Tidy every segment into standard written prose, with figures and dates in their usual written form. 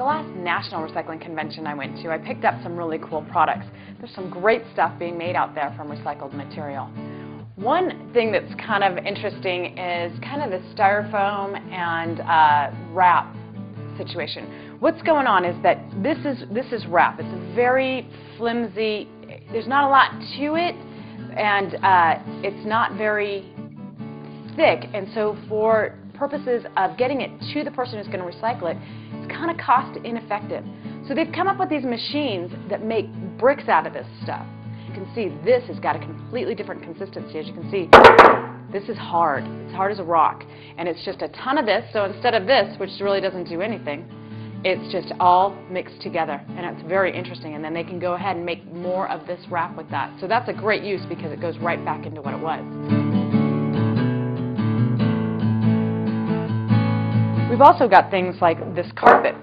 last national recycling convention I went to, I picked up some really cool products. There's some great stuff being made out there from recycled material. One thing that's kind of interesting is kind of the styrofoam and wrap situation. What's going on is that this is wrap. It's very flimsy. There's not a lot to it, and it's not very thick. And so for purposes of getting it to the person who's going to recycle it, it's kind of cost ineffective. So they've come up with these machines that make bricks out of this stuff. You can see this has got a completely different consistency. As you can see, this is hard. It's hard as a rock. And it's just a ton of this. So instead of this, which really doesn't do anything, it's just all mixed together. And it's very interesting. And then they can go ahead and make more of this wrap with that. So that's a great use because it goes right back into what it was. We've also got things like this carpet.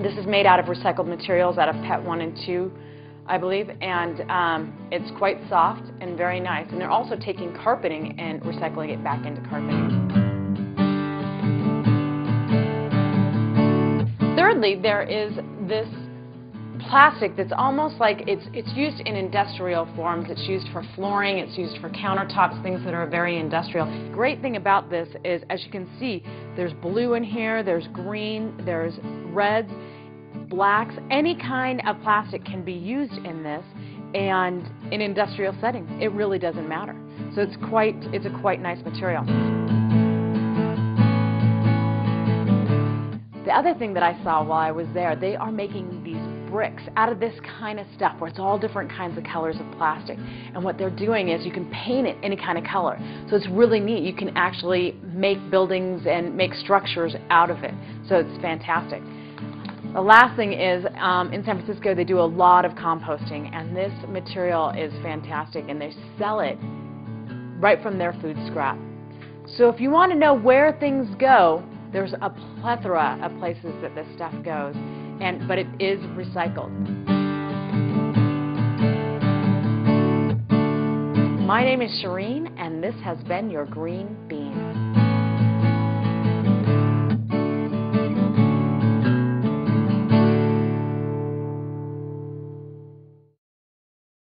This is made out of recycled materials out of PET 1 and 2. I believe, and it's quite soft and very nice. And they're also taking carpeting and recycling it back into carpeting. Thirdly, there is this plastic that's almost like it's used in industrial forms. It's used for flooring, it's used for countertops, things that are very industrial. The great thing about this is, as you can see, there's blue in here, there's green, there's reds, blacks. Any kind of plastic can be used in this, and in industrial setting it really doesn't matter. So it's a quite nice material. The other thing that I saw while I was there, they are making these bricks out of this kind of stuff where it's all different kinds of colors of plastic. And what they're doing is you can paint it any kind of color. So it's really neat. You can actually make buildings and make structures out of it. So it's fantastic. The last thing is, in San Francisco, they do a lot of composting, and this material is fantastic, and they sell it right from their food scrap. So if you want to know where things go, there's a plethora of places that this stuff goes, but it is recycled. My name is Shireen, and this has been your Green Bean.